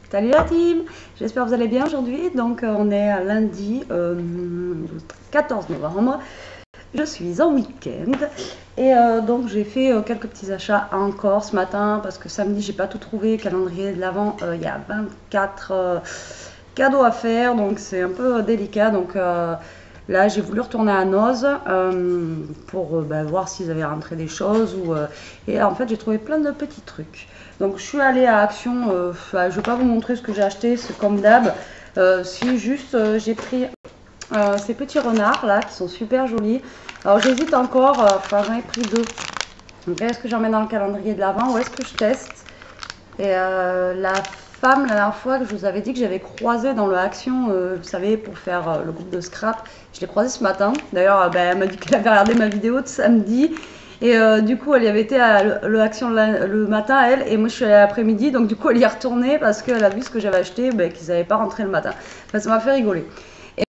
Salut la team, j'espère que vous allez bien aujourd'hui. Donc on est à lundi 14 novembre. Je suis en week-end et donc j'ai fait quelques petits achats encore ce matin parce que samedi j'ai pas tout trouvé. Calendrier de l'Avent, il y a 24 cadeaux à faire, donc c'est un peu délicat. Donc là j'ai voulu retourner à Noz pour voir s'ils avaient rentré des choses et en fait j'ai trouvé plein de petits trucs. Donc je suis allée à Action, je ne vais pas vous montrer ce que j'ai acheté, c'est comme d'hab. Si juste j'ai pris ces petits renards là qui sont super jolis. Alors j'hésite encore, j'en ai pris deux. Donc est-ce que j'en mets dans le calendrier de l'Avent ou est-ce que je teste? Et la femme la dernière fois que je vous avais dit que j'avais croisé dans le Action, vous savez, pour faire le groupe de scrap, je l'ai croisée ce matin. D'ailleurs elle m'a dit qu'elle avait regardé ma vidéo de samedi. Et du coup, elle y avait été à l'Action le matin, elle, et moi je suis allée l'après-midi, donc du coup elle y est retournée parce qu'elle a vu ce que j'avais acheté, qu'ils n'avaient pas rentré le matin. Enfin, ça m'a fait rigoler.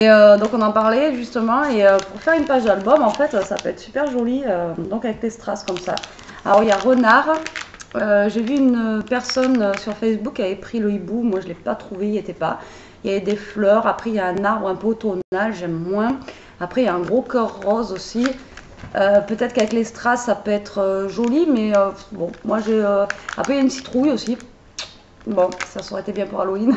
Et donc on en parlait justement, et pour faire une page d'album, en fait, ça peut être super joli, donc avec des strass comme ça. Alors il y a renard, j'ai vu une personne sur Facebook qui avait pris le hibou, moi je ne l'ai pas trouvé, il n'y était pas. Il y avait des fleurs, après il y a un arbre un peu automnal, j'aime moins. Après il y a un gros cœur rose aussi. Peut-être qu'avec les strass ça peut être joli, mais bon, moi j'ai. Après il y a une citrouille aussi. Bon, ça aurait été bien pour Halloween.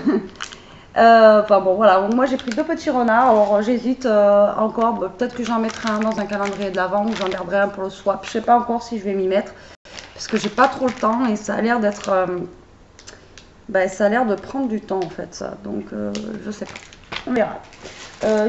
Enfin bon, voilà. Donc, moi j'ai pris deux petits renards. Alors j'hésite encore. Peut-être que j'en mettrai un dans un calendrier de l'Avent ou j'en garderai un pour le swap. Je sais pas encore si je vais m'y mettre parce que j'ai pas trop le temps et ça a l'air d'être. Ça a l'air de prendre du temps en fait, ça. Donc je sais pas. On verra.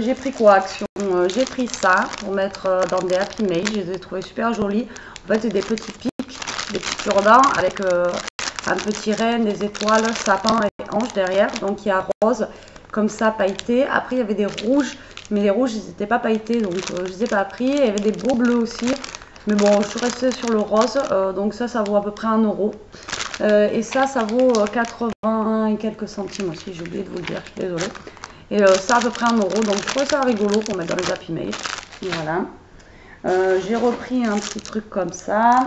J'ai pris quoi Action? J'ai pris ça pour mettre dans des Happy Mail. Je les ai trouvés super jolis. En fait, c'est des petits pics, des petits cure-dents avec un petit renne, des étoiles, sapin et ange derrière. Donc il y a rose comme ça pailleté. Après, il y avait des rouges, mais les rouges, ils n'étaient pas pailletés, donc je les ai pas pris. Il y avait des beaux bleus aussi. Mais bon, je suis restée sur le rose. Donc ça vaut à peu près 1 euro. Et ça vaut 80 et quelques centimes aussi. J'ai oublié de vous le dire, je suis désolée. Et ça à peu près 1 euro, donc je trouvais ça rigolo pour mettre dans les Happy Mail. Voilà. J'ai repris un petit truc comme ça.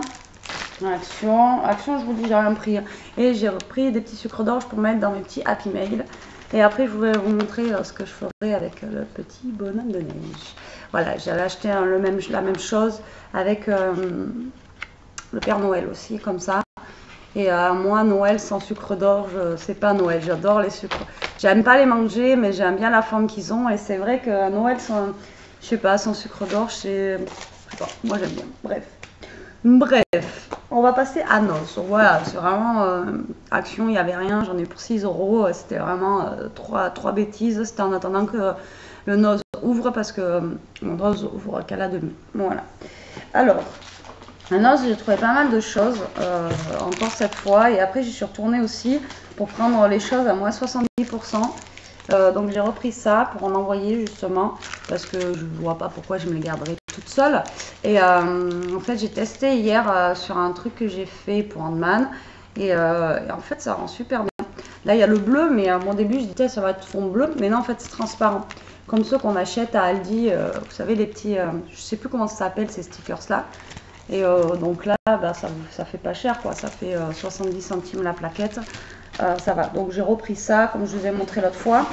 Action, je vous dis, j'ai rien pris. Et j'ai repris des petits sucres d'orge pour mettre dans mes petits Happy Mail. Et après, je vais vous montrer ce que je ferai avec le petit bonhomme de neige. Voilà, j'avais acheté la même chose avec le Père Noël aussi, comme ça. Et moi, Noël sans sucre d'orge, c'est pas Noël. J'adore les sucres. J'aime pas les manger, mais j'aime bien la forme qu'ils ont. Et c'est vrai que Noël sans, je sais pas, sans sucre d'orge, c'est, je sais pas, moi j'aime bien. Bref, on va passer à Noz. Voilà, c'est vraiment Action, il n'y avait rien. J'en ai pour 6 euros. C'était vraiment trois bêtises. C'était en attendant que le Noz ouvre parce que mon Noz ouvre qu'à la demi. Voilà. Alors. Maintenant, j'ai trouvé pas mal de choses, encore cette fois. Et après, j'y suis retournée aussi pour prendre les choses à moins 70%. Donc, j'ai repris ça pour en envoyer justement. Parce que je ne vois pas pourquoi je me les garderais toute seule. Et en fait, j'ai testé hier sur un truc que j'ai fait pour Handman. Et en fait, ça rend super bien. Là, il y a le bleu, mais à mon début, je disais ça va être fond bleu. Mais non, en fait, c'est transparent. Comme ceux qu'on achète à Aldi. Vous savez, les petits... je sais plus comment ça s'appelle, ces stickers-là. Et donc là, ça fait pas cher, quoi. Ça fait 70 centimes la plaquette. Ça va. Donc j'ai repris ça, comme je vous ai montré l'autre fois.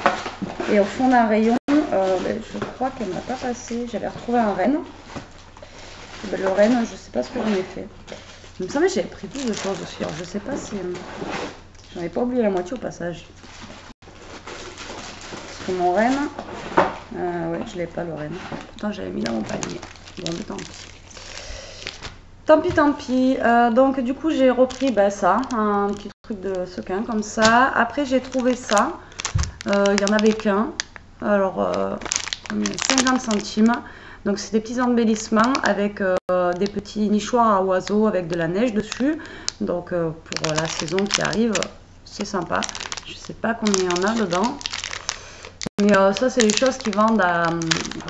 Et au fond d'un rayon, je crois qu'elle m'a pas passé. J'avais retrouvé un renne. Le renne, je sais pas ce que j'en ai fait. Il me semblait que j'avais pris plus de choses aussi. Alors je sais pas si... j'en ai pas oublié la moitié au passage. Parce que mon renne... ouais, je l'ai pas le renne. Pourtant, j'avais mis dans mon panier. Bon, mais tant pis. Tant pis. Donc du coup j'ai repris ça, un petit truc de sequin comme ça. Après j'ai trouvé ça. Il y en avait qu'un. Alors 50 centimes. Donc c'est des petits embellissements avec des petits nichoirs à oiseaux avec de la neige dessus. Donc pour la saison qui arrive, c'est sympa. Je sais pas combien il y en a dedans. Mais ça c'est les choses qui vendent à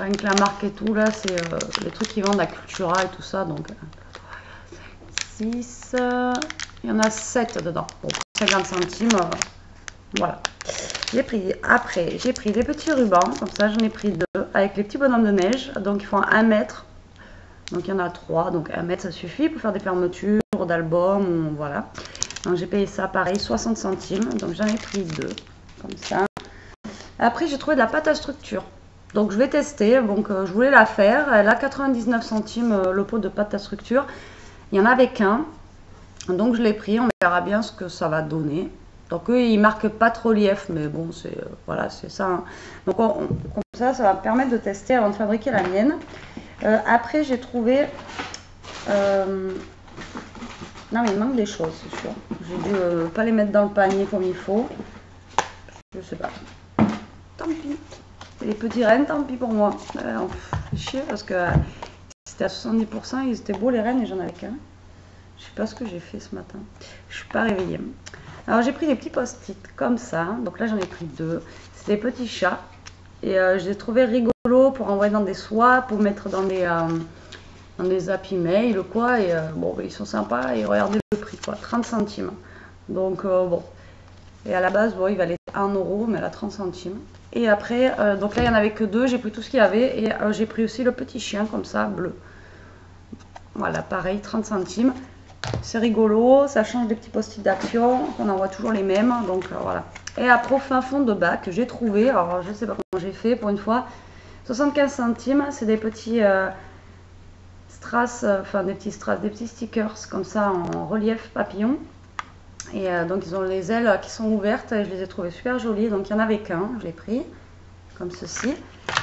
rien que la marque et tout là, c'est les trucs qui vendent à Cultura et tout ça. Donc 6, il y en a 7 dedans. Bon, 50 centimes, voilà. J'ai pris, après, j'ai pris des petits rubans, comme ça j'en ai pris 2, avec les petits bonhommes de neige, donc ils font 1 mètre. Donc il y en a 3, donc 1 mètre ça suffit pour faire des fermetures d'albums, voilà. Donc j'ai payé ça pareil 60 centimes, donc j'en ai pris 2 comme ça. Après j'ai trouvé de la pâte à structure, donc je vais tester. Donc je voulais la faire, elle a 99 centimes le pot de pâte à structure, il y en avait qu'un, donc je l'ai pris, on verra bien ce que ça va donner. Donc eux ils marquent pas trop relief, mais bon c'est voilà, c'est ça, hein. Donc comme ça va me permettre de tester avant de fabriquer la mienne. Après j'ai trouvé non mais il manque des choses, c'est sûr. J'ai dû pas les mettre dans le panier comme il faut. Je sais pas. Tant pis. Les petits rennes, tant pis pour moi. Fait chier parce que c'était à 70%, ils étaient beaux les rennes et j'en avais qu'un. Je sais pas ce que j'ai fait ce matin. Je suis pas réveillée. Alors j'ai pris des petits post-it comme ça. Donc là j'en ai pris 2. C'est des petits chats. Et je les ai trouvés rigolos pour envoyer dans des swaps, pour mettre dans des Happy Mail quoi. Et bon, ils sont sympas et regardez le prix quoi, 30 centimes. Donc bon. Et à la base, bon, il valait 1 euro, mais elle a 30 centimes. Et après, donc là il n'y en avait que 2, j'ai pris tout ce qu'il y avait. Et j'ai pris aussi le petit chien comme ça, bleu. Voilà, pareil, 30 centimes. C'est rigolo, ça change des petits post-it d'action, on envoie toujours les mêmes, donc voilà. Et après au fin fond de bac, j'ai trouvé, alors je sais pas comment j'ai fait pour une fois, 75 centimes, c'est des petits strass, enfin des petits stickers comme ça en relief papillon. Et donc ils ont les ailes qui sont ouvertes et je les ai trouvées super jolies, donc il n'y en avait qu'un, je l'ai pris comme ceci.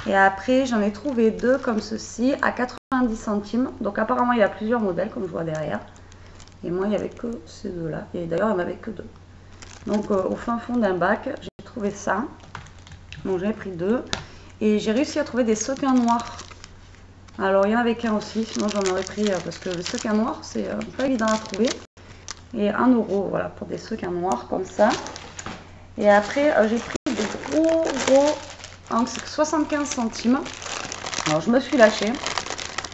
Et après j'en ai trouvé 2 comme ceci à 90 centimes, donc apparemment il y a plusieurs modèles comme je vois derrière. Et moi, il n'y avait que ces 2-là. Et d'ailleurs, il n'y en avait que 2. Donc, au fin fond d'un bac, j'ai trouvé ça. Donc, j'en ai pris 2. Et j'ai réussi à trouver des sequins noirs. Alors, il y en avait qu'un aussi. Sinon, j'en aurais pris parce que le sequin noir, c'est pas évident à trouver. Et 1 euro, voilà, pour des sequins noirs comme ça. Et après, j'ai pris des gros. Donc, c'est 75 centimes. Alors, je me suis lâchée.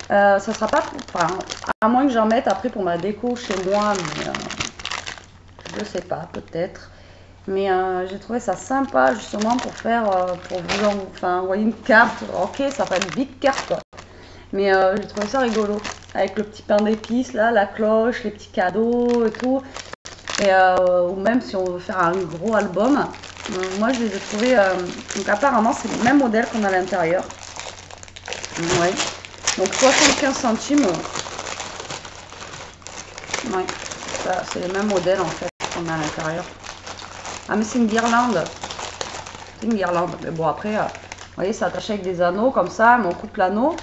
Ça sera pas, enfin, à moins que j'en mette après pour ma déco chez moi, mais je sais pas, peut-être. Mais j'ai trouvé ça sympa justement pour faire, pour vous envoyer une carte. Ok, ça fait une big carte quoi. Mais j'ai trouvé ça rigolo avec le petit pain d'épices là, la cloche, les petits cadeaux et tout. Et ou même si on veut faire un gros album, moi je les ai trouvés. Donc apparemment c'est le même modèle qu'on a à l'intérieur. Ouais. Donc 75 centimes. Ouais, ça c'est le même modèle en fait qu'on a à l'intérieur. Ah mais c'est une guirlande. C'est une guirlande. Mais bon après, vous voyez, c'est attaché avec des anneaux comme ça, mais on coupe l'anneau.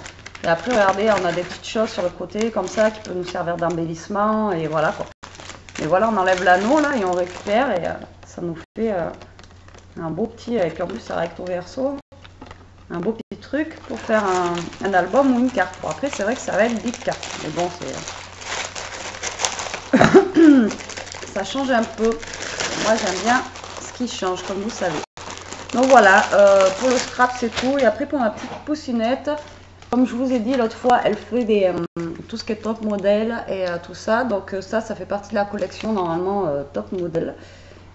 Et après, regardez, on a des petites choses sur le côté comme ça qui peuvent nous servir d'embellissement. Et voilà quoi. Et voilà, on enlève l'anneau là et on récupère et ça nous fait un beau petit. Et puis en plus, c'est recto verso. Un beau petit truc pour faire un album ou une carte. Bon, après, c'est vrai que ça va être 10 cartes. Mais bon, c'est... ça change un peu. Moi, j'aime bien ce qui change, comme vous savez. Donc voilà, pour le scrap, c'est tout. Et après, pour ma petite poussinette, comme je vous ai dit l'autre fois, elle fait tout ce qui est top modèle et tout ça. Donc ça fait partie de la collection, normalement, top modèle.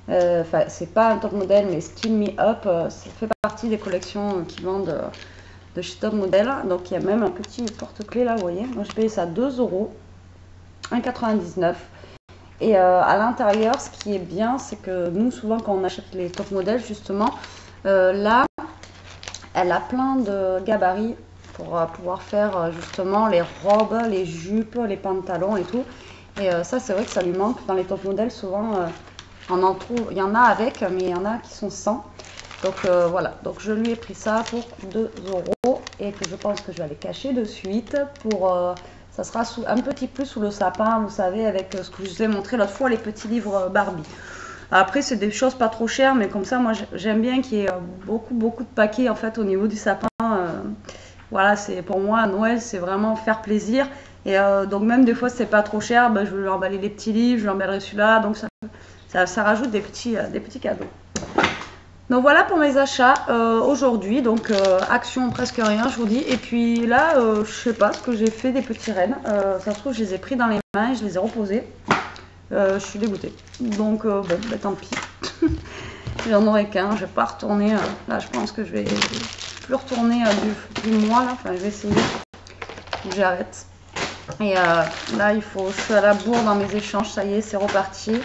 Enfin, c'est pas un top modèle, mais Steam Me Up, ça fait partie des collections qui vendent de chez Top Model. Donc il y a même un petit porte-clés là, vous voyez. Moi j'ai payé ça 2 euros, 1,99 €. Et à l'intérieur, ce qui est bien, c'est que nous, souvent quand on achète les top modèles, justement, là, elle a plein de gabarits pour pouvoir faire justement les robes, les jupes, les pantalons et tout. Et ça, c'est vrai que ça lui manque dans les top modèles, souvent. On en trouve, il y en a avec, mais il y en a qui sont sans. Donc voilà, donc je lui ai pris ça pour 2 euros et que je pense que je vais aller cacher de suite pour, ça sera un petit peu sous le sapin, vous savez, avec ce que je vous ai montré l'autre fois, les petits livres Barbie. Après, c'est des choses pas trop chères, mais comme ça, moi, j'aime bien qu'il y ait beaucoup de paquets en fait au niveau du sapin. Voilà, c'est pour moi à Noël, c'est vraiment faire plaisir. Et donc même des fois, c'est pas trop cher, ben, je vais lui emballer les petits livres, je lui emballerai celui-là, donc ça rajoute des petits cadeaux. Donc voilà pour mes achats aujourd'hui. Donc action presque rien, je vous dis. Et puis là, je sais pas ce que j'ai fait des petits rennes. Ça se trouve, je les ai pris dans les mains et je les ai reposés. Je suis dégoûtée. Donc bon, bah, tant pis. J'en aurai qu'un. Je vais pas retourner. Là, je pense que je vais plus retourner du mois là. Enfin, je vais essayer. J'arrête. Et là, je suis à la bourre dans mes échanges, ça y est, c'est reparti.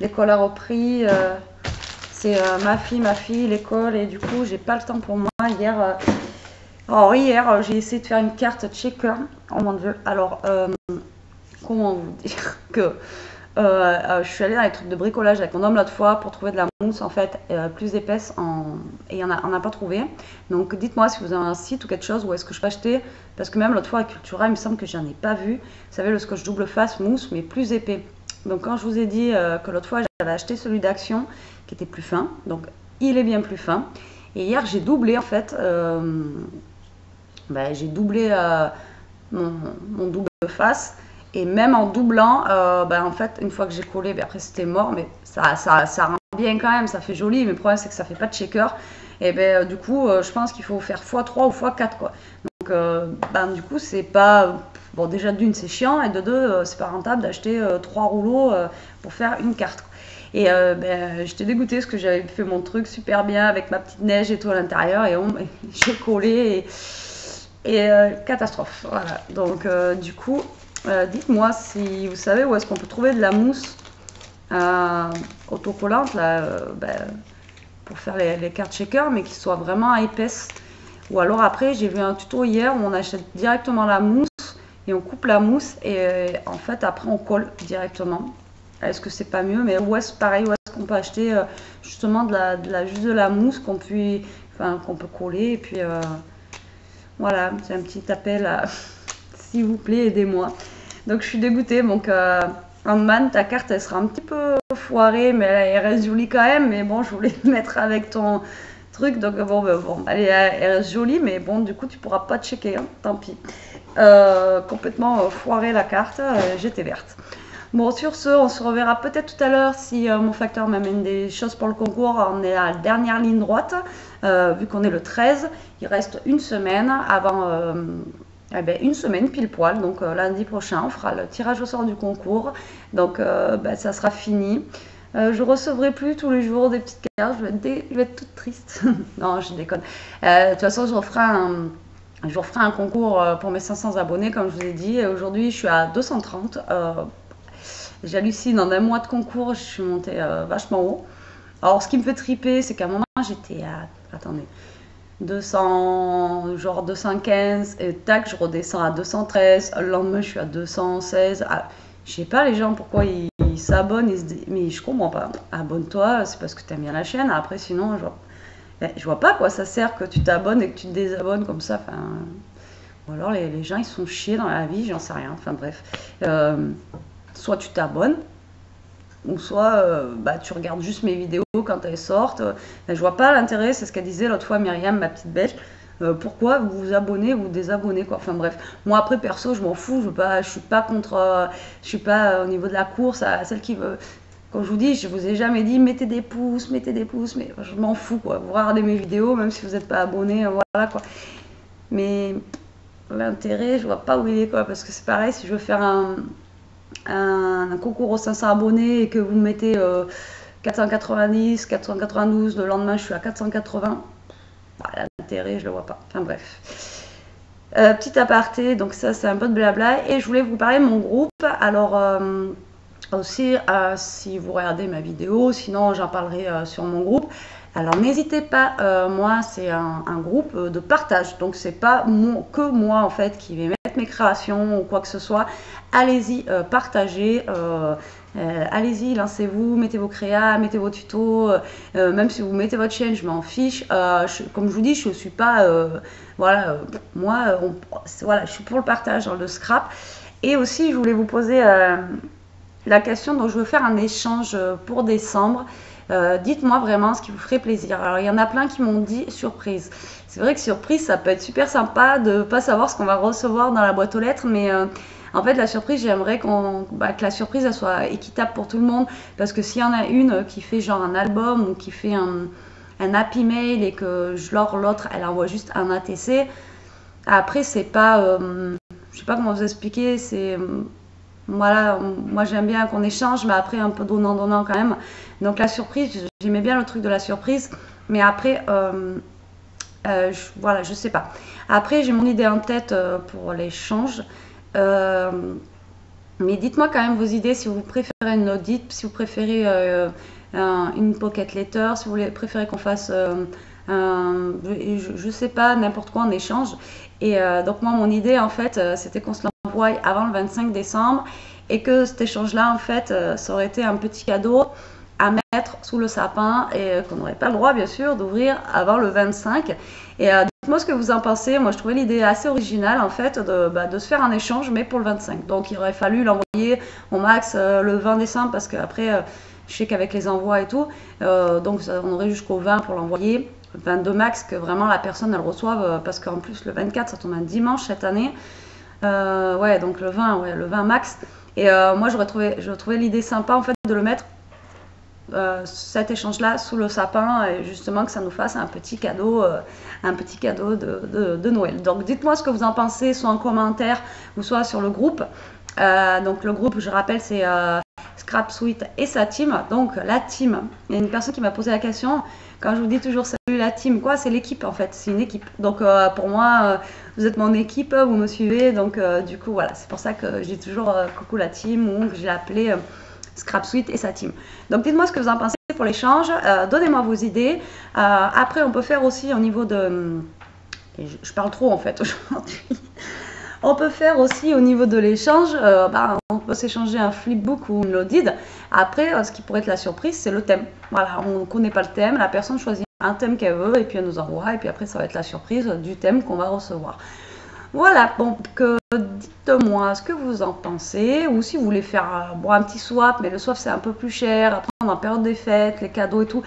L'école a repris. C'est ma fille, l'école, et du coup, j'ai pas le temps pour moi. Hier, j'ai essayé de faire une carte checker. Oh mon dieu. Alors, comment vous dire que je suis allée dans les trucs de bricolage avec mon homme l'autre fois pour trouver de la mousse en fait plus épaisse et on n'a pas trouvé. Donc dites-moi si vous avez un site ou quelque chose où est-ce que je peux acheter, parce que même l'autre fois à Cultura, il me semble que j'en ai pas vu. Vous savez, le scotch double face mousse mais plus épais. Donc quand je vous ai dit que l'autre fois j'avais acheté celui d'Action qui était plus fin, donc il est bien plus fin. Et hier j'ai doublé en fait, j'ai doublé mon double face. Et même en doublant, en fait, une fois que j'ai collé, après c'était mort, mais ça rend bien quand même, ça fait joli. Mais le problème, c'est que ça fait pas de shaker. Et du coup, je pense qu'il faut faire x3 ou x4, quoi. Donc, du coup, c'est pas. Bon, déjà, d'une, c'est chiant, et de deux, c'est pas rentable d'acheter 3 rouleaux pour faire une carte, quoi. Et j'étais dégoûtée parce que j'avais fait mon truc super bien avec ma petite neige et tout à l'intérieur, et j'ai collé, et catastrophe. Voilà. Donc, du coup. Dites-moi si vous savez où est-ce qu'on peut trouver de la mousse autocollante là, pour faire les cartes shaker, mais qui soit vraiment épaisse. Ou alors après, j'ai vu un tuto hier où on achète directement la mousse et on coupe la mousse et en fait après on colle directement. Est-ce que c'est pas mieux? Mais où est-ce qu'on peut acheter justement juste de la mousse qu'on peut coller et puis voilà, c'est un petit appel à s'il vous plaît, aidez-moi. Donc je suis dégoûtée. Donc Handman, ta carte elle sera un petit peu foirée, mais elle reste jolie quand même. Mais bon, je voulais mettre avec ton truc. Donc bon, elle reste jolie, mais bon, du coup, tu pourras pas checker. Hein, tant pis. Complètement foirée la carte. J'étais verte. Bon, sur ce, on se reverra peut-être tout à l'heure si mon facteur m'amène des choses pour le concours. On est à la dernière ligne droite. Vu qu'on est le 13, il reste une semaine avant. Une semaine pile poil, donc lundi prochain on fera le tirage au sort du concours, donc ça sera fini. Je recevrai plus tous les jours des petites cartes, je vais être toute triste. Non, je déconne. De toute façon, je referai un concours pour mes 500 abonnés, comme je vous ai dit. Aujourd'hui, je suis à 230. J'hallucine, en un mois de concours, je suis montée vachement haut. Alors, ce qui me fait triper, c'est qu'à un moment, j'étais à... Attendez... 215 et tac, je redescends à 213. Le lendemain, je suis à 216. Je sais pas, les gens, pourquoi ils s'abonnent, mais je comprends pas. Abonne-toi, c'est parce que tu aimes bien la chaîne. Après, sinon, je vois pas quoi ça sert que tu t'abonnes et que tu te désabonnes comme ça. Ou alors les gens, ils sont chiés dans la vie, j'en sais rien. Enfin bref. Soit tu t'abonnes, ou soit tu regardes juste mes vidéos quand elles sortent. Je vois pas l'intérêt, c'est ce qu'elle disait l'autre fois Myriam, ma petite belge. Pourquoi vous vous abonnez ou désabonnez quoi. Enfin bref, moi après perso je m'en fous, je suis pas contre, je suis pas au niveau de la course à celle qui veut. Comme je vous dis, je vous ai jamais dit mettez des pouces, mais je m'en fous quoi. Vous regardez mes vidéos même si vous n'êtes pas abonné, voilà quoi. Mais l'intérêt, je vois pas où il est quoi, parce que c'est pareil si je veux faire un concours aux 500 abonnés et que vous mettez 490, 492, le lendemain je suis à 480, l'intérêt je le vois pas. Enfin bref. Petit aparté, donc ça c'est un peu de blabla et je voulais vous parler de mon groupe. Alors aussi si vous regardez ma vidéo, sinon j'en parlerai sur mon groupe. Alors n'hésitez pas, moi c'est un groupe de partage, donc c'est pas que moi en fait qui vais mettre mes créations ou quoi que ce soit. Allez-y, partagez, allez-y, lancez-vous, mettez vos créas, mettez vos tutos, même si vous mettez votre chaîne, je m'en fiche. Comme je vous dis, je ne suis pas, moi, je suis pour le partage, le scrap. Et aussi, je voulais vous poser la question, donc je veux faire un échange pour décembre. Dites-moi vraiment ce qui vous ferait plaisir. Alors il y en a plein qui m'ont dit surprise. C'est vrai que surprise ça peut être super sympa de ne pas savoir ce qu'on va recevoir dans la boîte aux lettres, mais en fait la surprise j'aimerais que la surprise elle soit équitable pour tout le monde, parce que s'il y en a une qui fait genre un album ou qui fait un happy mail et que l'autre elle envoie juste un ATC, après c'est pas je sais pas comment vous expliquer, c'est voilà, moi j'aime bien qu'on échange, mais après un peu donnant quand même. Donc la surprise, j'aimais bien le truc de la surprise, mais après, voilà, je sais pas. Après, j'ai mon idée en tête pour l'échange. Mais dites-moi quand même vos idées, si vous préférez une audit, si vous préférez une pocket letter, si vous préférez qu'on fasse je sais pas, n'importe quoi en échange. Et donc moi, mon idée, en fait, c'était qu'on se l'envoie avant le 25 décembre et que cet échange-là, en fait, ça aurait été un petit cadeau à mettre sous le sapin et qu'on n'aurait pas le droit, bien sûr, d'ouvrir avant le 25. Et dites-moi ce que vous en pensez. Moi, je trouvais l'idée assez originale, en fait, de se faire un échange, mais pour le 25. Donc, il aurait fallu l'envoyer au max le 20 décembre, parce qu'après, je sais qu'avec les envois et tout, donc on aurait jusqu'au 20 pour l'envoyer. 22 max, que vraiment la personne, elle reçoive, parce qu'en plus, le 24, ça tombe un dimanche cette année. Ouais, donc le 20 max. Et moi, j'aurais trouvé l'idée sympa, en fait, de le mettre cet échange-là sous le sapin et justement que ça nous fasse un petit cadeau de Noël. Donc dites-moi ce que vous en pensez, soit en commentaire ou soit sur le groupe. Donc le groupe, je rappelle, c'est Scrap Suite et sa team. Donc la team, il y a une personne qui m'a posé la question. Quand je vous dis toujours salut la team, quoi, c'est l'équipe en fait, c'est une équipe. Donc pour moi, vous êtes mon équipe, vous me suivez. Donc du coup voilà, c'est pour ça que je dis toujours coucou la team ou que j'ai appelé Scrap Suite et sa team. Donc dites-moi ce que vous en pensez pour l'échange, donnez-moi vos idées. Après on peut faire aussi au niveau de... je parle trop en fait aujourd'hui. On peut faire aussi au niveau de l'échange, on peut s'échanger un flipbook ou une loaded. Après, ce qui pourrait être la surprise, c'est le thème. Voilà, on ne connaît pas le thème, la personne choisit un thème qu'elle veut et puis elle nous envoie. Et puis après, ça va être la surprise du thème qu'on va recevoir. Voilà, donc dites-moi ce que vous en pensez, ou si vous voulez faire un petit swap, mais le swap c'est un peu plus cher, après on est en période des fêtes, les cadeaux et tout.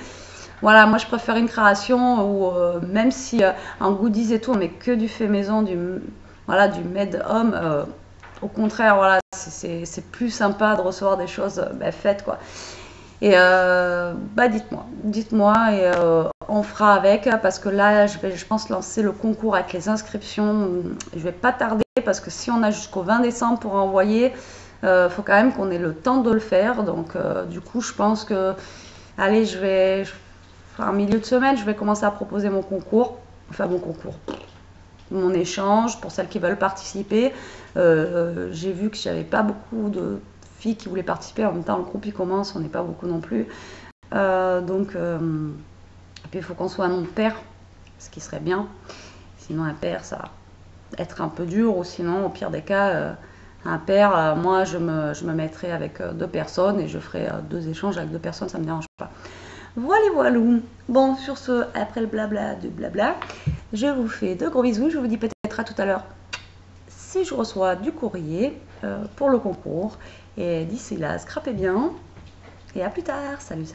Voilà, moi je préfère une création où même si en goodies et tout, on met que du fait maison, du made home, au contraire, voilà, c'est plus sympa de recevoir des choses faites quoi. Et dites-moi et on fera avec, parce que là je pense lancer le concours avec les inscriptions. Je vais pas tarder parce que si on a jusqu'au 20 décembre pour envoyer, faut quand même qu'on ait le temps de le faire. Donc du coup je pense que allez, en milieu de semaine je vais commencer à proposer mon concours, mon échange pour celles qui veulent participer. J'ai vu que j'avais pas beaucoup de filles qui voulaient participer. En même temps, le groupe il commence, on n'est pas beaucoup non plus. Et puis il faut qu'on soit un nom de pair, ce qui serait bien. Sinon, un pair, ça va être un peu dur. Ou sinon, au pire des cas, un pair, moi je me mettrai avec deux personnes et je ferai deux échanges avec deux personnes, ça me dérange pas. Voilà. Bon, sur ce, après le blabla du blabla, je vous fais de gros bisous. Je vous dis peut-être à tout à l'heure si je reçois du courrier pour le concours. Et d'ici là, scrapez bien. Et à plus tard. Salut.